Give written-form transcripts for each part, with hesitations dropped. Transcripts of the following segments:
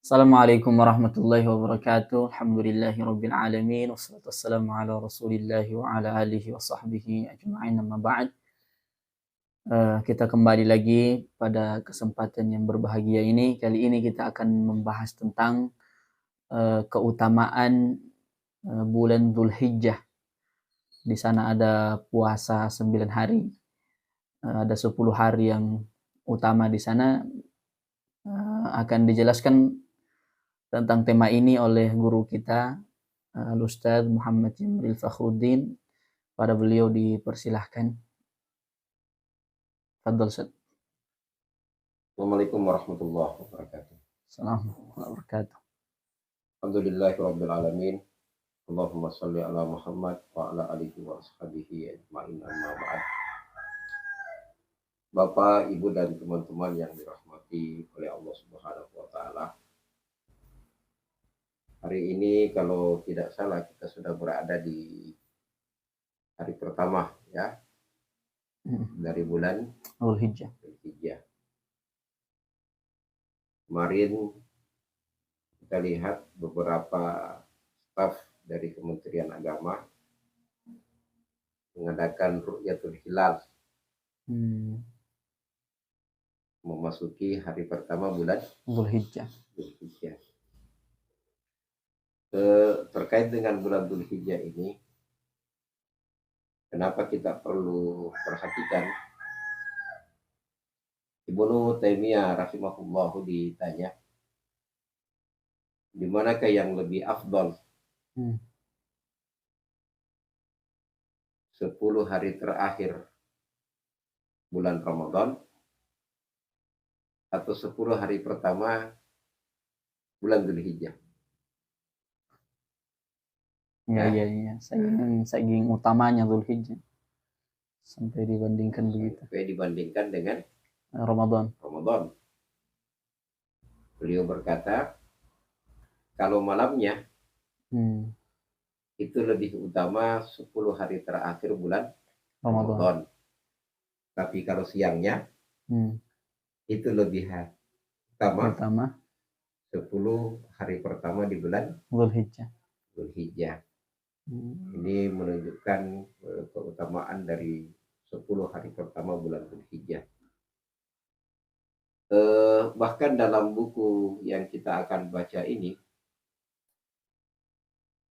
Assalamualaikum warahmatullahi wabarakatuh. Alhamdulillahirabbil alamin wassalatu wassalamu ala Rasulillah wa ala alihi wa sahbihi ajma'in amma ba'd. Kita kembali lagi pada kesempatan yang berbahagia ini. Kali ini kita akan membahas tentang keutamaan bulan Dzulhijjah. Di sana ada puasa 9 hari. Ada 10 hari yang utama di sana. Akan dijelaskan tentang tema ini oleh guru kita Al-Ustadz Muhammad Jamil Fakhruddin. Pada beliau dipersilahkan. Fadhal Ustadz. Assalamualaikum warahmatullahi wabarakatuh. Assalamualaikum warahmatullahi wabarakatuh. Alhamdulillahirabbil alamin. Allahumma shalli ala Muhammad wa ala alihi wa ashabihi ajma'in amma ba'd. Bapak, Ibu dan teman-teman yang dirahmati oleh Allah Subhanahu wa taala. Hari ini kalau tidak salah kita sudah berada di hari pertama ya dari bulan Dzulhijjah. Kemarin kita lihat beberapa staf dari Kementerian Agama mengadakan Ru'yatul Hilal memasuki hari pertama bulan Dzulhijjah. Terkait dengan bulan Dzulhijjah ini, kenapa kita perlu perhatikan? Ibnu Taimiyah rahimahullahu ditanya, di manakah yang lebih afdal? 10 hari terakhir bulan Ramadan atau 10 hari pertama bulan Dzulhijjah? Iya. Saking utamanya Dzulhijjah. Sampai dibandingkan begitu. Sampai dibandingkan dengan Ramadan. Beliau berkata, kalau malamnya itu lebih utama 10 hari terakhir bulan Ramadan. Tapi kalau siangnya itu lebih utama 10 hari pertama di bulan Dzulhijjah. Ini menunjukkan keutamaan dari 10 hari pertama bulan Dzulhijjah. Bahkan dalam buku yang kita akan baca ini,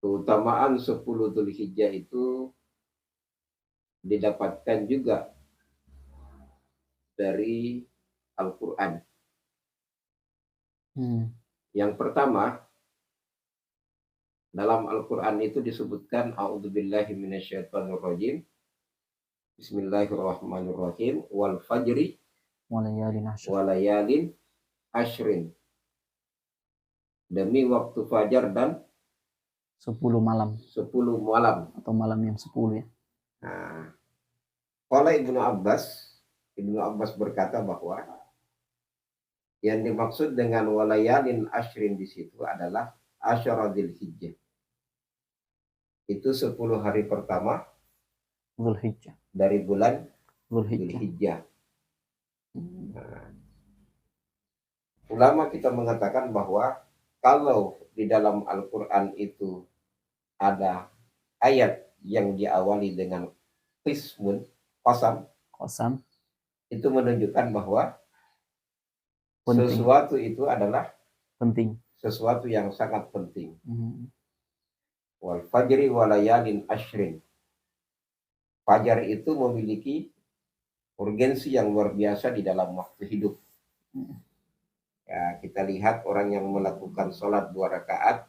keutamaan 10 Dzulhijjah itu didapatkan juga dari Al-Quran. Yang pertama, dalam Al-Quran itu disebutkan A'udzubillahi minasyaitonirrajim. Bismillahirrahmanirrahim. Wal fajri walayalin ashrin. Demi waktu fajar dan 10 malam. 10 malam. Atau malam yang 10 ya. Qala Ibnu Abbas berkata bahwa yang dimaksud dengan walayalin ashrin di situ adalah Asyara Dzulhijjah. Itu 10 hari pertama Dzulhijjah. dari bulan Dzulhijjah. Ulama kita mengatakan bahwa kalau di dalam Al-Quran itu ada ayat yang diawali dengan qasam, itu menunjukkan bahwa sesuatu itu adalah penting, sesuatu yang sangat penting. Wal fajri walayalin ashrin. Fajar itu memiliki urgensi yang luar biasa di dalam waktu hidup. Ya, kita lihat orang yang melakukan sholat 2 rakaat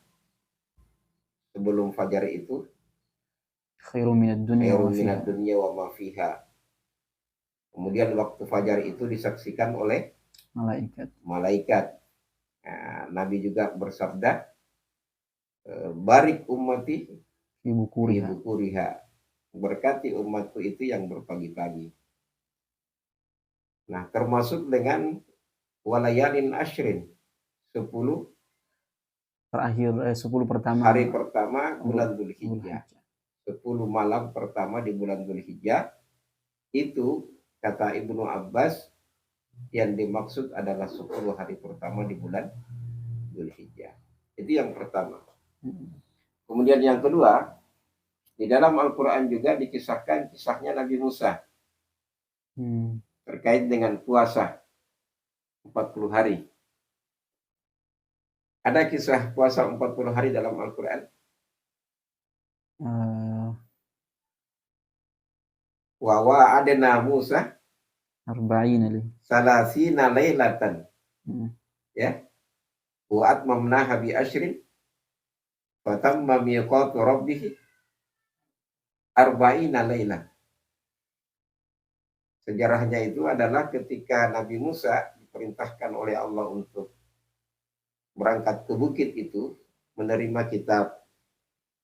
sebelum fajar itu khairun minad dunya wa ma fiha. Kemudian waktu fajar itu disaksikan oleh malaikat. Nah, Nabi juga bersabda, barik ummati ibu kuriha, berkati umatku itu yang berpagi-pagi. Nah, termasuk dengan walayalin ashrin, 10 terakhir 10 pertama hari pertama bulan Dzulhijjah. 10 malam pertama di bulan Dzulhijjah itu kata Ibnu Abbas yang dimaksud adalah 10 hari pertama di bulan Dzulhijjah. Itu yang pertama. Kemudian yang kedua, di dalam Al-Quran juga dikisahkan kisahnya Nabi Musa terkait dengan puasa 40 hari. Ada kisah puasa 40 hari dalam Al-Quran? Wa wa'adna Musa arba'ina salasina lailatan. Ya. Wa atmamnaha bi asyrin wa tamma miqatu rabbih arba'ina lailah. Sejarahnya itu adalah ketika Nabi Musa diperintahkan oleh Allah untuk berangkat ke bukit itu menerima kitab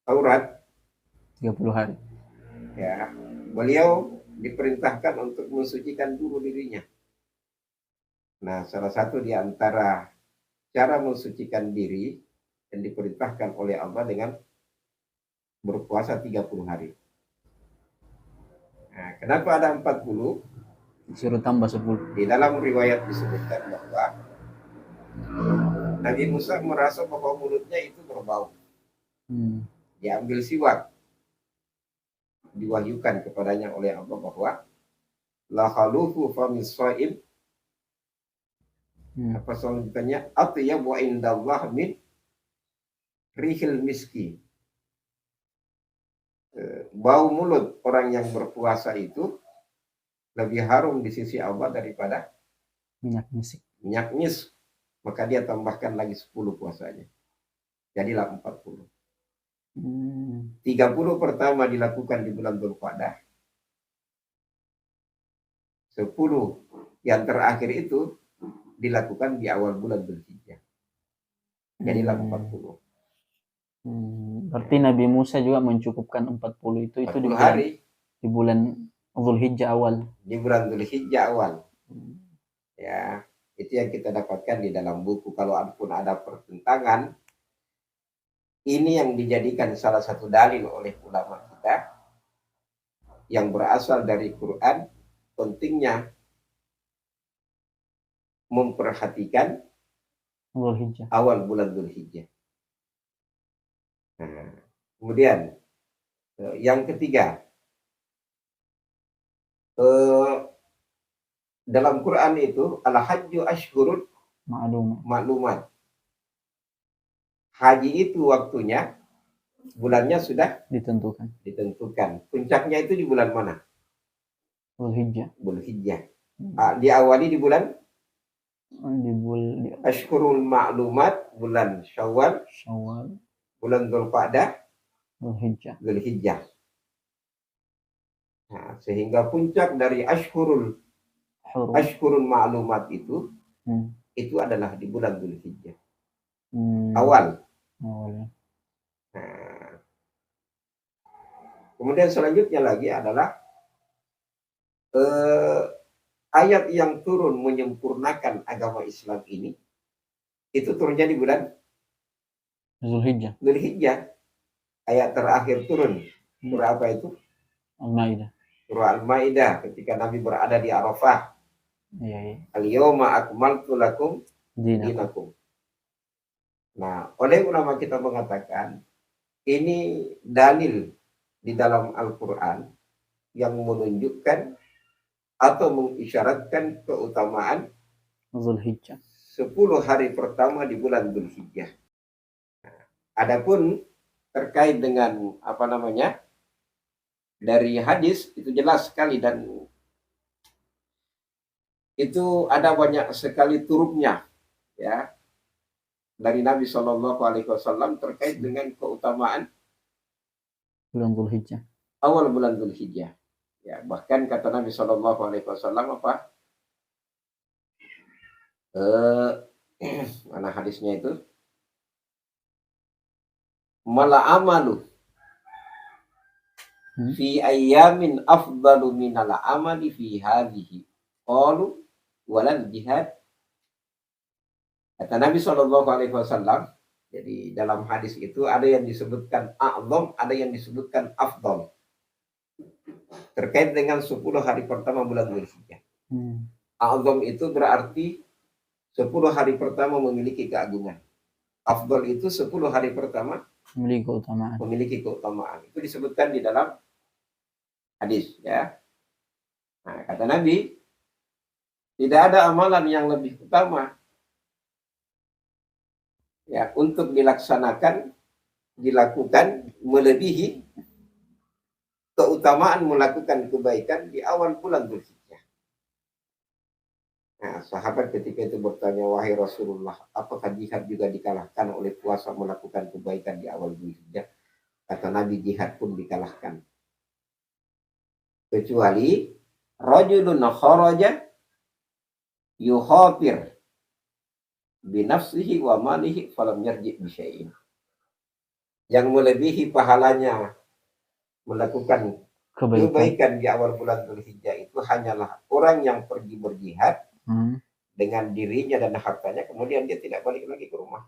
Taurat 30 hari. Ya, beliau diperintahkan untuk mensucikan dulu dirinya. Nah, salah satu di antara cara mensucikan diri yang diperintahkan oleh Allah dengan berpuasa 30 hari. Nah, kenapa ada 40? Disuruh tambah 10. Di dalam riwayat disebutkan bahwa Nabi Musa merasa bahwa mulutnya itu berbau. Dia ambil siwak. Diwahyukan kepadanya oleh Allah bahwa la khalufu famis shaim. Apa selanjutnya? Atyabu indallah min rihil miski. Bau mulut orang yang berpuasa itu lebih harum di sisi Allah daripada minyak misik. Minyak mis. Maka dia tambahkan lagi 10 puasanya. Jadilah 40. 30 pertama dilakukan di bulan Dzulqa'dah. 10 yang terakhir itu dilakukan di awal bulan Dzulhijjah. Jadilah 40. Berarti Nabi Musa juga mencukupkan 40 itu 40 hari di bulan Dzulhijjah awal. Di bulan Dzulhijjah awal. Ya, itu yang kita dapatkan di dalam buku. Kalau pun ada pertentangan, ini yang dijadikan salah satu dalil oleh ulama kita yang berasal dari Quran, pentingnya memperhatikan Dzulhijjah. Awal bulan Dzulhijjah. Nah, kemudian yang ketiga, dalam Quran itu al-hajju ashhurun ma'lumat. Haji itu waktunya, bulannya sudah ditentukan. Puncaknya itu di bulan mana? Dzulhijjah. Diawali di bulan Ashhurul Ma'lumat, bulan Syawal, bulan Dzulqa'dah, Dzulhijjah. Nah, sehingga puncak dari Ashhurul Ma'lumat itu adalah di bulan Dzulhijjah. Awal. Nah, kemudian selanjutnya lagi adalah ayat yang turun menyempurnakan agama Islam ini itu turunnya di bulan Dzulhijjah. Ayat terakhir turun surah apa itu? Al-Maidah. Surah Al-Maidah ketika Nabi berada di Arafah. Al-yawma akmaltu lakum dinakum. Nah, oleh ulama kita mengatakan ini dalil di dalam Al-Quran yang menunjukkan atau mengisyaratkan keutamaan Dzulhijjah. 10 hari pertama di bulan Dzulhijjah. Adapun terkait dengan dari hadis itu jelas sekali dan itu ada banyak sekali turunnya ya dari Nabi Shallallahu Alaihi Wasallam terkait dengan keutamaan bulan Dzulhijjah. Awal bulan Dzulhijjah. Ya, bahkan kata Nabi Shallallahu Alaihi Wasallam apa? Mana hadisnya itu? Mala amalu fi ayyamin afdalu minal amali fi hadhihi. Qalu walal jihad. Kata Nabi Shallallahu Alaihi Wasallam, jadi dalam hadis itu ada yang disebutkan a'zam, ada yang disebutkan afdal. Terkait dengan 10 hari pertama bulan Dzulhijjah. A'zam itu berarti 10 hari pertama memiliki keagungan. Afdal itu 10 hari pertama memiliki keutamaan. Itu disebutkan di dalam hadis, ya. Nah, kata Nabi, tidak ada amalan yang lebih utama ya untuk dilakukan melebihi keutamaan melakukan kebaikan di awal bulan Dzulhijjah. Nah, sahabat ketika itu bertanya, wahai Rasulullah, apakah jihad juga dikalahkan oleh puasa melakukan kebaikan di awal Dzulhijjah? Kata Nabi, jihad pun dikalahkan. Kecuali rajulun kharaja yuhafir binafsihi wa malihi falam yarji bisyai'in. Yang melebihi pahalanya melakukan kebaikan di awal bulan Dzulhijjah itu hanyalah orang yang pergi berjihad dengan dirinya dan hartanya, kemudian dia tidak balik lagi ke rumah.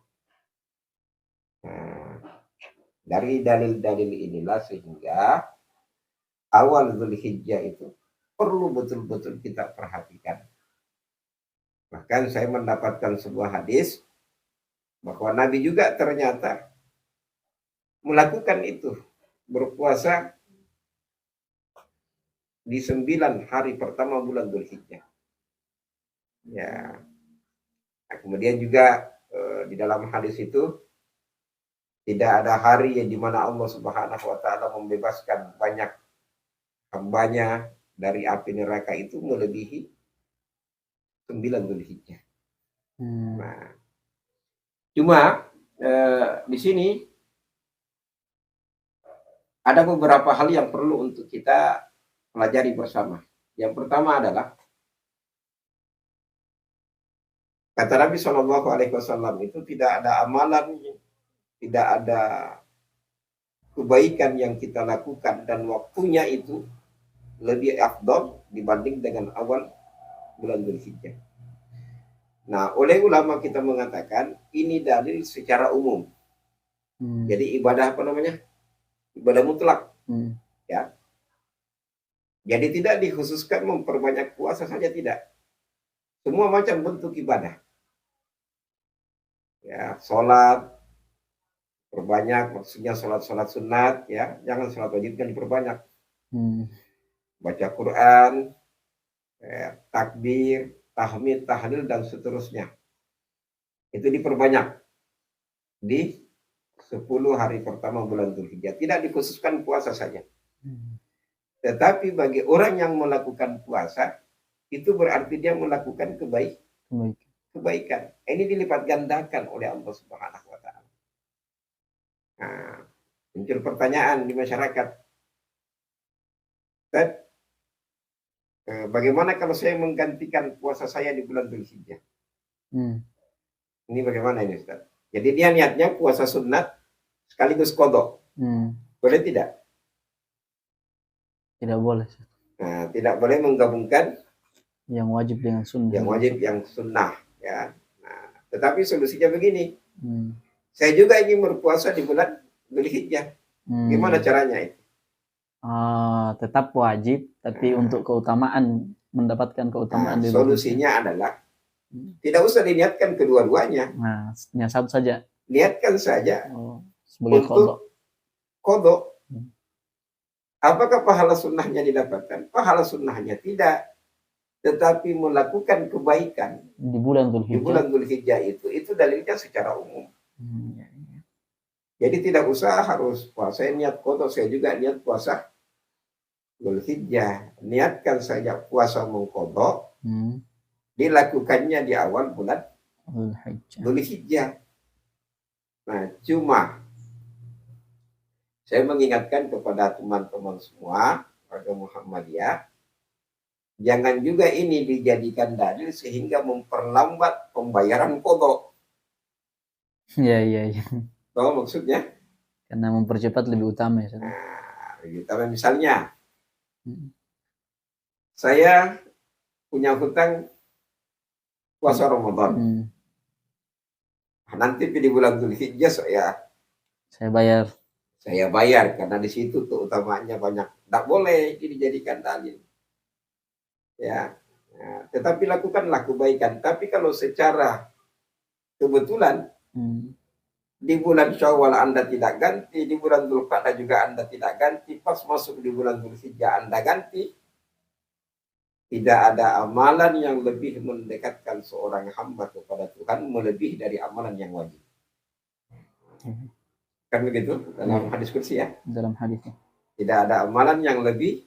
Nah, dari dalil-dalil inilah sehingga awal Dzulhijjah itu perlu betul-betul kita perhatikan. Bahkan saya mendapatkan sebuah hadis bahwa Nabi juga ternyata melakukan itu, berpuasa di 9 hari pertama bulan Dzulhijjah. Ya. Nah, kemudian juga di dalam hadis itu tidak ada hari yang dimana Allah Subhanahu wa Ta'ala membebaskan banyak hambanya dari api neraka itu melebihi 9 Dzulhijjah. Nah, cuma di sini ada beberapa hal yang perlu untuk kita pelajari bersama. Yang pertama adalah kata Nabi Shallallahu Alaihi Wasallam itu tidak ada amalan, tidak ada kebaikan yang kita lakukan dan waktunya itu lebih afdal dibanding dengan awal bulan Dzulhijjah. Nah, oleh ulama kita mengatakan ini dalil secara umum. Jadi ibadah apa namanya? Ibadah mutlak. Ya. Jadi tidak dikhususkan memperbanyak puasa saja, tidak. Semua macam bentuk ibadah. Ya, sholat perbanyak, maksudnya sholat sunat, ya, jangan sholat wajib kan diperbanyak. Baca Quran, takbir, tahmid, tahlil dan seterusnya. Itu diperbanyak di 10 hari pertama bulan Dzulhijjah. Tidak dikhususkan puasa saja. Tetapi bagi orang yang melakukan puasa, itu berarti dia melakukan kebaikan. Ini dilipat gandakan oleh Allah Subhanahu wa Ta'ala. Nah, muncul pertanyaan di masyarakat. Bagaimana kalau saya menggantikan puasa saya di bulan Dzulhijjah? Ini bagaimana ini, Ustaz? Jadi dia niatnya puasa sunat sekaligus qadha. Boleh tidak? Tidak boleh. Nah, tidak boleh menggabungkan yang wajib dengan sunnah. Yang wajib yang sunnah, ya. Nah, tetapi solusinya begini. Saya juga ingin berpuasa di bulan Dzulhijjah. Gimana caranya itu? Tetap wajib, tapi untuk keutamaan, mendapatkan keutamaan. Solusinya adalah tidak usah diniatkan kedua-duanya. Nah, satu saja. Niatkan saja sebagai qadha. Apakah pahala sunnahnya didapatkan? Pahala sunnahnya tidak. Tetapi melakukan kebaikan di bulan Dzulhijjah itu dalilnya secara umum. Jadi tidak usah harus puasa niat qadha, saya juga niat puasa Dzulhijjah. Niatkan saja puasa mengqadha, dilakukannya di awal bulan Dzulhijjah. Nah, cuma saya mengingatkan kepada teman-teman semua warga Muhammadiyah, jangan juga ini dijadikan dalil sehingga memperlambat pembayaran qadha. Iya. Tahu maksudnya? Karena mempercepat lebih utama ya. Nah, lebih utama misalnya, saya punya hutang puasa Ramadan. Nanti di bulan Dzulhijjah saya bayar. Saya bayar karena di situ keutamanya banyak. Tidak boleh ini dijadikan dalil. Ya. Nah, tetapi lakukanlah kebaikan. Tapi kalau secara kebetulan di bulan Syawal Anda tidak ganti, di bulan Dzulqa'dah juga Anda tidak ganti, pas masuk di bulan Dzulhijjah Anda ganti. Tidak ada amalan yang lebih mendekatkan seorang hamba kepada Tuhan melebihi dari amalan yang wajib. Kan begitu dalam hadis qudsi ya. Dalam hadisnya. Tidak ada amalan yang lebih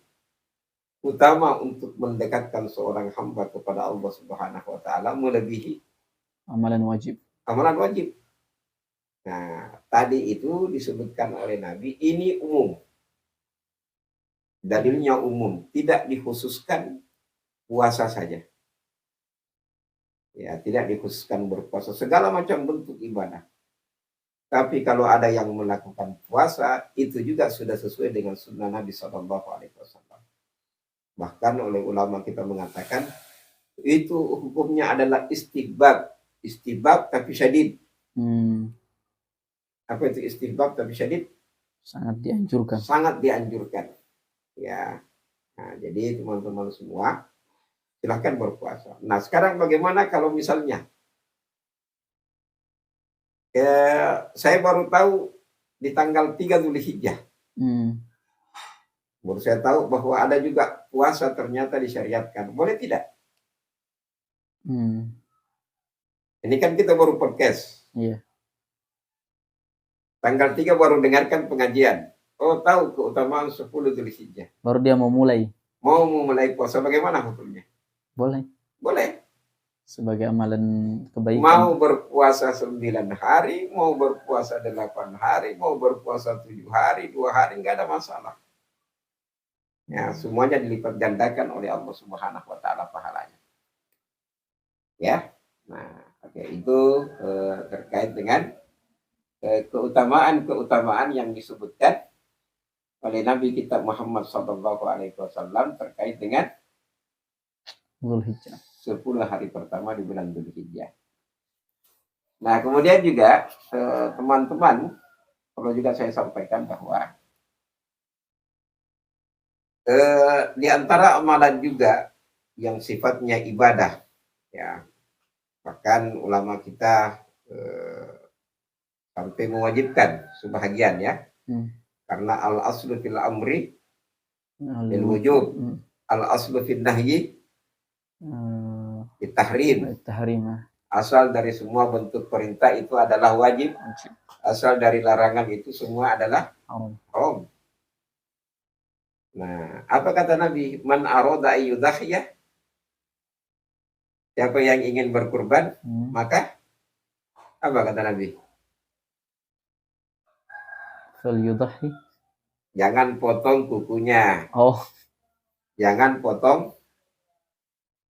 utama untuk mendekatkan seorang hamba kepada Allah Subhanahu wa taala melebihi amalan wajib. Amalan wajib. Nah, tadi itu disebutkan oleh Nabi, ini umum. Dalilnya umum, tidak dikhususkan puasa saja. Ya, tidak dikhususkan berpuasa, segala macam bentuk ibadah. Tapi kalau ada yang melakukan puasa, itu juga sudah sesuai dengan sunnah Nabi SAW. Bahkan oleh ulama kita mengatakan, itu hukumnya adalah istihbab. Istihbab tapi syadid. Apa itu istihbab tapi syadid? Sangat dianjurkan. Sangat dianjurkan. Ya. Nah, jadi teman-teman semua, silahkan berpuasa. Nah, sekarang bagaimana kalau misalnya saya baru tahu di tanggal 3 Dzulhijjah. Baru saya tahu bahwa ada juga puasa ternyata disyariatkan. Boleh tidak? Ini kan kita baru podcast. Iya. Tanggal 3 baru dengarkan pengajian. Oh, tahu keutamaan 10 Dzulhijjah. Baru dia mau mulai. Mau mulai puasa, bagaimana hukumnya? Boleh. Boleh. Sebagai amalan kebaikan. Mau berpuasa 9 hari, mau berpuasa 8 hari, mau berpuasa 7 hari, 2 hari, nggak ada masalah. Ya, semuanya dilipat gandakan oleh Allah Subhanahu wa taala pahalanya. Ya. Nah, oke, itu terkait dengan keutamaan-keutamaan yang disebutkan oleh Nabi kita Muhammad SAW terkait dengan Dzulhijjah. 10 hari pertama di bulan Dzulhijjah. Nah, kemudian juga teman-teman perlu juga saya sampaikan bahwa di antara amalan juga yang sifatnya ibadah, ya, bahkan ulama kita sampai mewajibkan sebahagian ya, karena al aslu fil amri lil wujub, al aslu fil nahyi tahrim. Asal dari semua bentuk perintah itu adalah wajib, asal dari larangan itu semua adalah haram. Nah, apa kata Nabi? Man arada ayyudhiyah, siapa yang ingin berkurban, maka apa kata Nabi? Falyudhi. Jangan potong kukunya. Oh. Jangan potong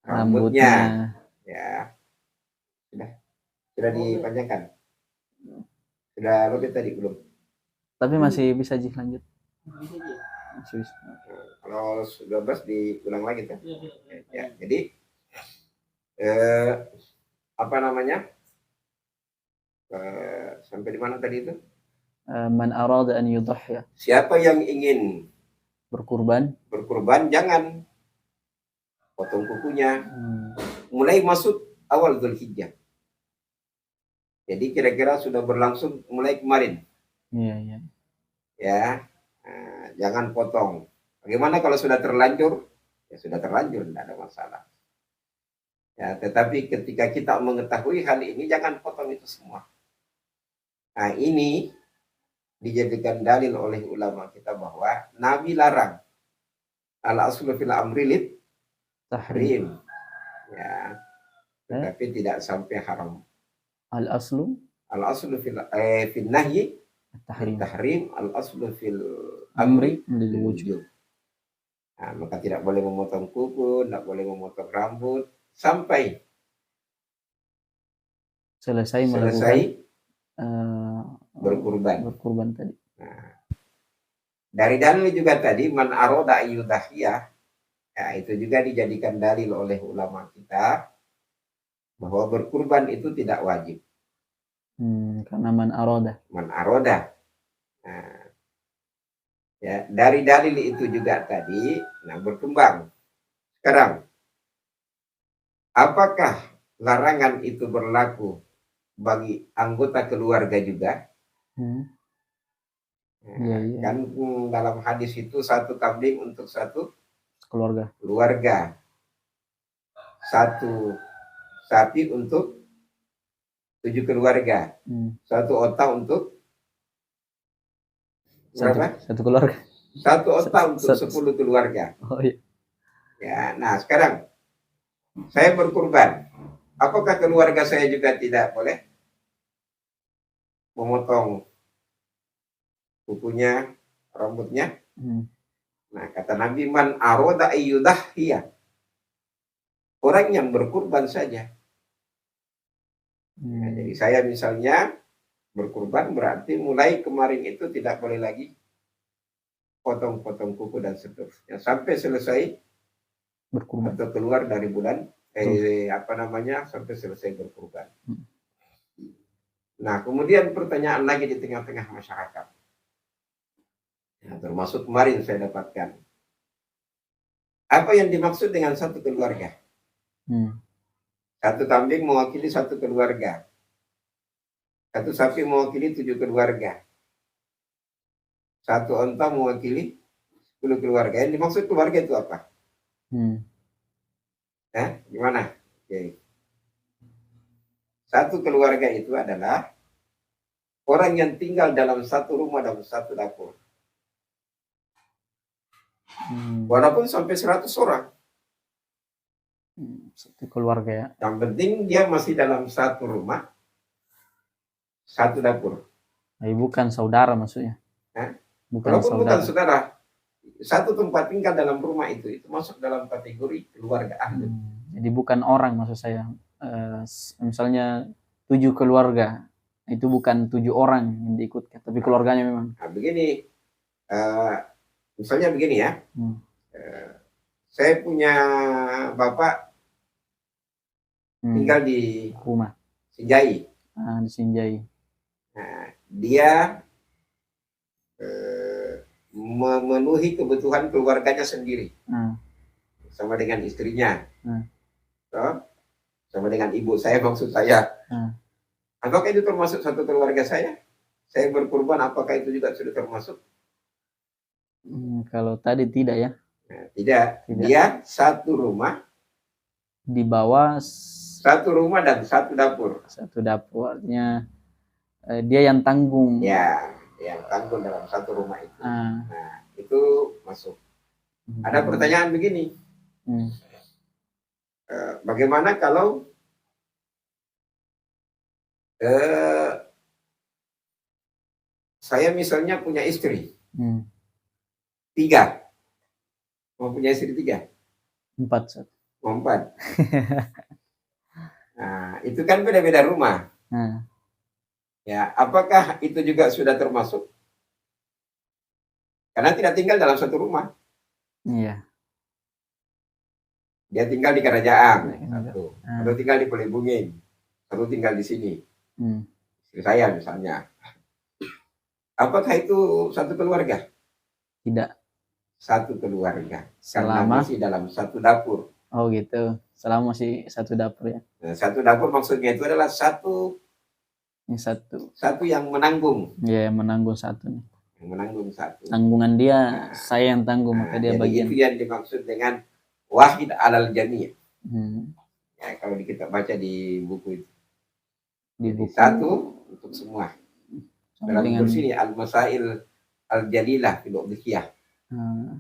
rambutnya. Ya. Sudah dipanjangkan. Sudah lebih tadi belum? Tapi masih bisa lanjut. Masih bisa. Kalau 12 diulang lagi kan? Ya, jadi apa namanya? Sampai di mana tadi itu? Man arada an yudhhiya. Siapa yang ingin berkurban, jangan potong kukunya. Mulai masuk awal Dzulhijjah. Jadi kira-kira sudah berlangsung mulai kemarin. Iya. Ya, jangan potong. Bagaimana kalau sudah terlanjur? Ya sudah terlanjur, tidak ada masalah. Ya, tetapi ketika kita mengetahui hal ini, jangan potong itu semua. Nah, ini dijadikan dalil oleh ulama kita bahwa Nabi larang al aslu fil amri lit tahrim, ya, tetapi tidak sampai haram. Al aslu fil nahyi tahrim, al aslu fil amri lil wujub. Nah, maka tidak boleh memotong kuku, tidak boleh memotong rambut sampai selesai berkurban tadi. Nah, dari dalil juga tadi man arada ayyudhiyah, ya, itu juga dijadikan dalil oleh ulama kita bahwa berkurban itu tidak wajib. Karena man aroda. Nah, ya, dari dalil itu juga tadi, nah berkembang. Sekarang, apakah larangan itu berlaku bagi anggota keluarga juga? Iya, iya. Kan dalam hadis itu satu kambing untuk satu keluarga, satu sapi untuk 7 keluarga, satu onta untuk berapa? Satu keluarga. Satu onta untuk 10 keluarga. Oh iya. Ya, nah sekarang saya berkurban. Apakah keluarga saya juga tidak boleh memotong kukunya, rambutnya? Nah, kata Nabi, man aroda ayyudahhiya. Orang yang berkurban saja. Nah, jadi saya misalnya berkurban berarti mulai kemarin itu tidak boleh lagi potong-potong kuku dan seterusnya sampai selesai berkurban atau keluar dari bulan sampai selesai berkurban. Nah, kemudian pertanyaan lagi di tengah-tengah masyarakat. Ya, termasuk kemarin saya dapatkan. Apa yang dimaksud dengan satu keluarga? Satu kambing mewakili satu keluarga. Satu sapi mewakili 7 keluarga. Satu onta mewakili 10 keluarga. Yang dimaksud keluarga itu apa? Gimana? Oke. Satu keluarga itu adalah orang yang tinggal dalam satu rumah dalam satu dapur. Walaupun sampai 100 orang. Satu keluarga ya. Yang penting dia masih dalam satu rumah, satu dapur. Bukan saudara maksudnya. Bukan saudara. Satu tempat tinggal dalam rumah itu masuk dalam kategori keluarga ahli. Jadi bukan orang maksud saya. Misalnya 7 keluarga, itu bukan 7 orang yang diikutkan, tapi keluarganya memang. Nah, begini, misalnya begini ya. Saya punya bapak tinggal di rumah Sinjai. Di Sinjai. Nah, dia memenuhi kebutuhan keluarganya sendiri, sama dengan istrinya, sama dengan ibu saya maksud saya. Apakah itu termasuk satu keluarga saya? Saya berkurban, apakah itu juga sudah termasuk? Kalau tadi tidak ya. Nah, tidak. Dia satu rumah di bawah satu rumah dan satu dapur. Satu dapur artinya dia yang tanggung. Ya, yang tanggung dalam satu rumah itu. Nah, itu masuk. Ada pertanyaan begini. Bagaimana kalau saya misalnya punya istri 3, mau punya istri 3, 4. Nah, itu kan beda-beda rumah. Ya, apakah itu juga sudah termasuk? Karena tidak tinggal dalam satu rumah. Iya. Dia tinggal di kerajaan, satu. Atau tinggal di Pelibungin, satu tinggal di sini. Istri saya misalnya. Apakah itu satu keluarga? Tidak. Satu keluarga. Selama karena masih dalam satu dapur. Oh gitu. Selama masih satu dapur ya. Nah, satu dapur maksudnya itu adalah satu yang menanggung. Iya, yang menanggung satu nih. Yang menanggung satu. Tanggungan dia, saya yang tanggung, maka dia bagian. Itu yang dimaksud dengan wahid alal jami'. Ya, kalau kita baca di buku itu. Di buku. Satu untuk semua. Dalam buku sini al-masail al-jalilah fil udhiyah. Nah,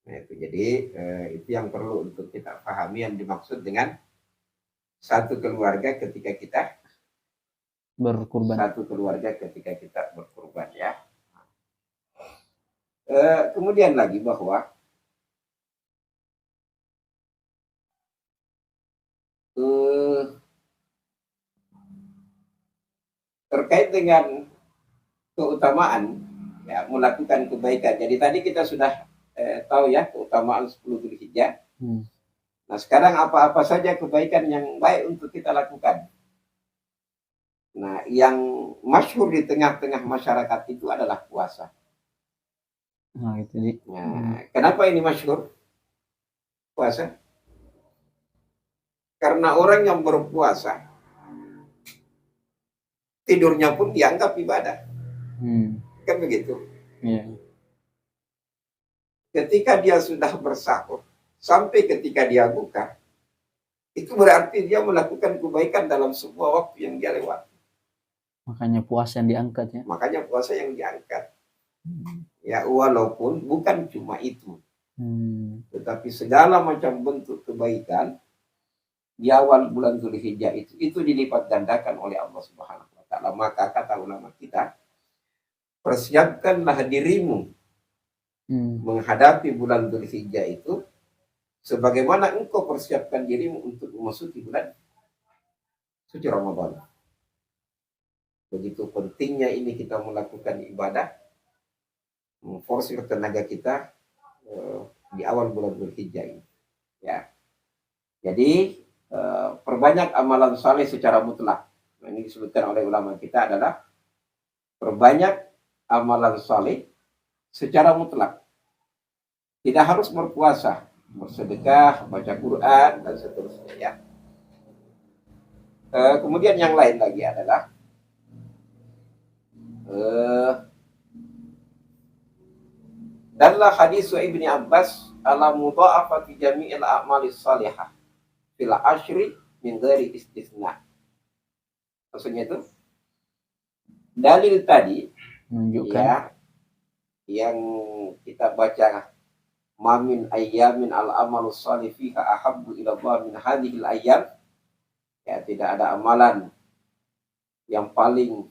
itu jadi itu yang perlu untuk kita pahami yang dimaksud dengan satu keluarga ketika kita berkurban. Satu keluarga ketika kita berkurban ya. Kemudian lagi bahwa terkait dengan keutamaan ya melakukan kebaikan. Jadi tadi kita sudah tahu ya keutamaan 10 Dzulhijjah. Nah, sekarang apa-apa saja kebaikan yang baik untuk kita lakukan. Nah, yang masyhur di tengah-tengah masyarakat itu adalah puasa. Nah, itu kenapa ini masyhur? Puasa. Karena orang yang berpuasa tidurnya pun dianggap ibadah. Kan begitu. Yeah. Ketika dia sudah bersahur sampai ketika dia buka, itu berarti dia melakukan kebaikan dalam semua waktu yang dia lewati. Makanya puasa yang diangkat ya. Makanya puasa yang diangkat. Ya, walaupun bukan cuma itu. Tetapi segala macam bentuk kebaikan di awal bulan Dzulhijjah itu dilipat gandakan oleh Allah Subhanahu wa taala. Maka kata ulama kita, persiapkanlah dirimu menghadapi bulan Dzulhijjah itu sebagaimana engkau persiapkan dirimu untuk memasuki bulan suci Ramadan. Begitu pentingnya ini kita melakukan ibadah, memforsir tenaga kita di awal bulan Dzulhijjah ini. Ya. Jadi perbanyak amalan saleh secara mutlak. Nah, ini disebutkan oleh ulama kita adalah perbanyak amalan saleh secara mutlak. Tidak harus berpuasa, bersedekah, baca Quran dan seterusnya. Ya. Kemudian yang lain lagi adalah danlah hadis Ibni Abbas ala mudha'afati jami'il a'malis salihah fil ashri min ghairi istisna. Maksudnya itu dalil tadi menunjukkan ya, yang kita baca mamin ayyamin al amalus salih fiha ahabbu ila Allah min hadhil ayyam, ya, tidak ada amalan yang paling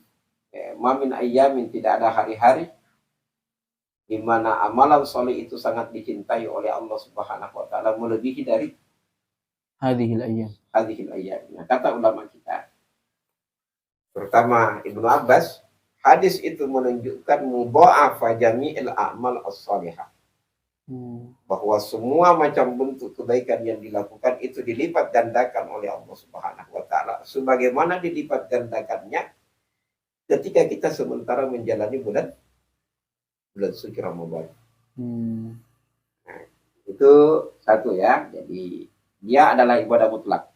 mamin ayyamin, tidak ada hari-hari di mana amalan saleh itu sangat dicintai oleh Allah Subhanahu wa taala melebihi dari hadhil ayyam. Nah, kata ulama kita, terutama Ibnu Abbas, hadis itu menunjukkan mudha'afa jami'il a'mal as-salihah. Bahwa semua macam bentuk kebaikan yang dilakukan itu dilipat gandakan oleh Allah Subhanahu wa taala sebagaimana dilipat gandakannya ketika kita sementara menjalani bulan suci Ramadan. Nah, itu satu ya. Jadi dia adalah ibadah mutlak.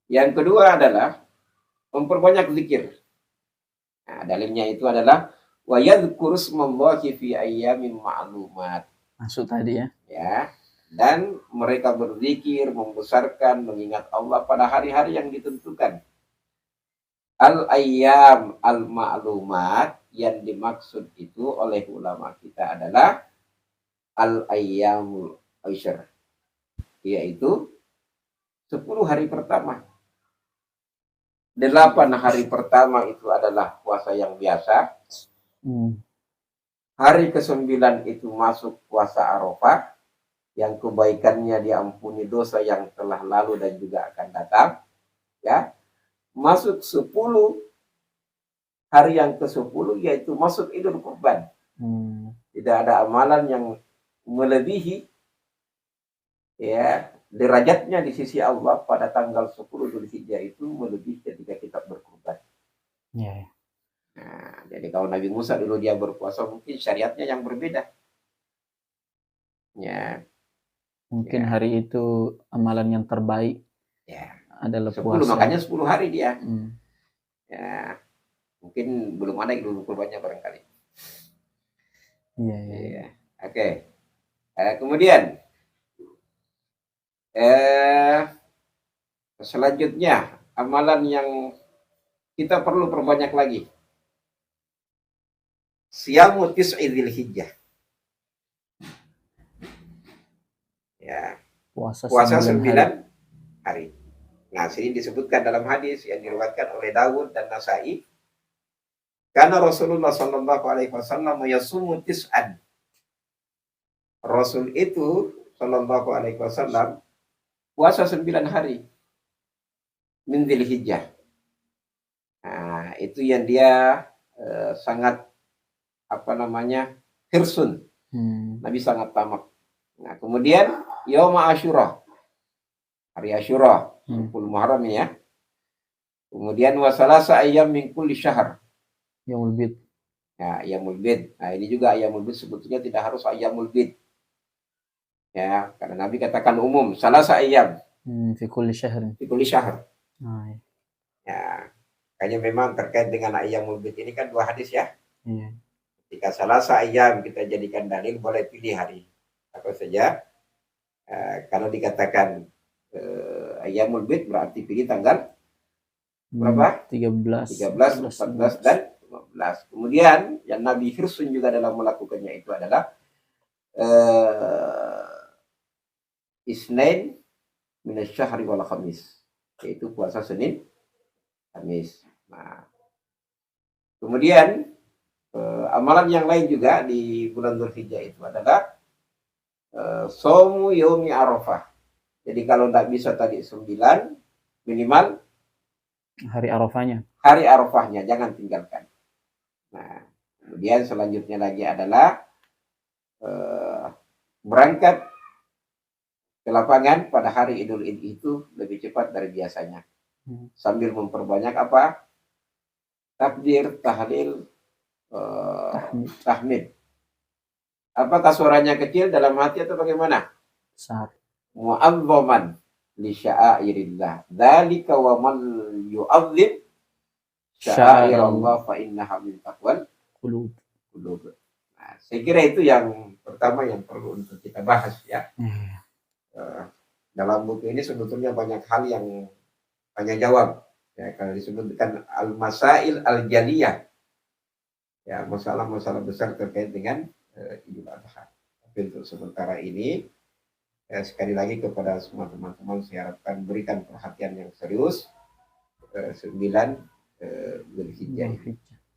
Yang kedua adalah memperbanyak zikir. Nah, dalilnya itu adalah wa yadhkuru smallahi fi ayyamin ma'lumat. Masuk tadi ya. Ya. Dan mereka berzikir, membesarkan, mengingat Allah pada hari-hari yang ditentukan. Al-ayyam al-ma'lumat yang dimaksud itu oleh ulama kita adalah al-ayyamul aisyr, yaitu 10 hari pertama. 8 hari pertama itu adalah puasa yang biasa. Hari ke-9 itu masuk puasa Arafah, yang kebaikannya diampuni dosa yang telah lalu dan juga akan datang. Ya, masuk 10 hari yang ke-10 yaitu masuk Idul Kurban. Tidak ada amalan yang melebihi ya derajatnya di sisi Allah pada tanggal 10 Dzulhijjah itu melebihi ketika kita berkurban. Ya. Nah, jadi kalau Nabi Musa dulu dia berpuasa mungkin syariatnya yang berbeda. Ya. Mungkin hari itu amalan yang terbaik. Ya. Adalah 10, puasa. Makanya 10 hari dia. Ya. Mungkin belum ada Idul Kurbannya barangkali. Iya. Ya. Oke. Kemudian selanjutnya amalan yang kita perlu perbanyak lagi, siyamu tis'i dzulhijjah. Ya, puasa 9 hari. Nah, sini disebutkan dalam hadis yang diriwayatkan oleh Dawud dan Nasa'i, karena Rasulullah sallallahu alaihi wasallam yasumu tis'an. Rasul itu sallallahu alaihi wasallam puasa 9 hari min Dzulhijjah. Nah, itu yang dia sangat hirsun. Nabi sangat tamak. Nah, kemudian Yaum Asyura, hari Asyura, 10 Muharram ya. Kemudian wasalasa ayyam min kulli syahr. Yaumul Bid. Ya, Yaumul Bid. Nah, ini juga Yaumul Bid sebetulnya tidak harus Yaumul Bid. Ya, karena Nabi katakan umum, salasa ayyam. Fi kulli syahr. Fi kulli syahr. Ya. Makanya memang terkait dengan Ayyamul Bid ini kan 2 hadis ya. Iya. Jika salasa ayyam kita jadikan dalil, boleh pilih hari apa saja. Kalau dikatakan Ayyamul Bid berarti pilih tanggal berapa? 13, 13, 14 dan 15. Kemudian yang Nabi hirsun juga dalam melakukannya itu adalah Isnain minasyahri wal khamis, yaitu puasa Senin Kamis. Nah, kemudian amalan yang lain juga di bulan Dzulhijjah itu adalah Somu Yaumi Arafah. Jadi kalau tidak bisa tadi 9, minimal hari Arafahnya. Hari Arafahnya jangan tinggalkan. Nah, kemudian selanjutnya lagi adalah berangkat ke lapangan pada hari Idul Adha itu lebih cepat dari biasanya. Sambil memperbanyak apa? Takbir, tahlil, tahmid. Apakah suaranya kecil dalam hati atau bagaimana? Besar. Mu'azzaman li sya'airillah. Dzalika wa man yu'azzim sya'airallah fa innaha min taqwal qulub. Nah, saya kira itu yang pertama yang perlu untuk kita bahas ya. Dalam buku ini sebetulnya banyak hal yang tanya jawab. Ya, kalau disebutkan al-masail al-jaliyah, ya masalah-masalah besar terkait dengan Idul Adha. Tapi untuk sementara ini, sekali lagi kepada semua teman-teman saya harapkan berikan perhatian yang serius 9 Dzulhijjah.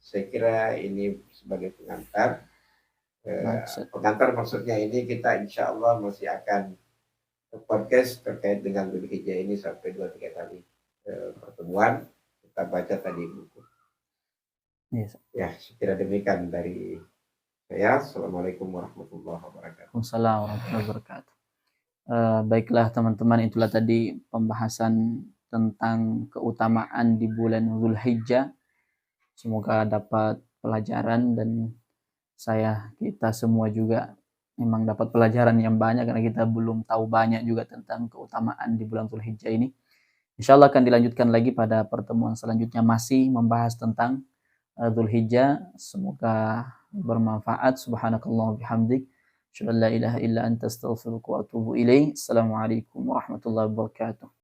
Saya kira ini sebagai pengantar. Pengantar maksudnya ini kita insya Allah masih akan podcast terkait dengan Dzulhijjah ini sampai 2-3 kali pertemuan. Kita baca tadi buku. Yes. Ya, sekira demikian dari saya. Assalamualaikum warahmatullahi wabarakatuh. Waalaikumsalam warahmatullahi wabarakatuh. Baiklah teman-teman, itulah tadi pembahasan tentang keutamaan di bulan Dzulhijjah. Semoga dapat pelajaran dan kita semua juga memang dapat pelajaran yang banyak karena kita belum tahu banyak juga tentang keutamaan di bulan Dzulhijjah ini. Insyaallah akan dilanjutkan lagi pada pertemuan selanjutnya masih membahas tentang Dzulhijjah. Semoga bermanfaat. Subhanakallah bihamdik. Asyhadu an la ilaha illa anta astaghfiruka wa atubu ilaik. Assalamualaikum warahmatullahi wabarakatuh.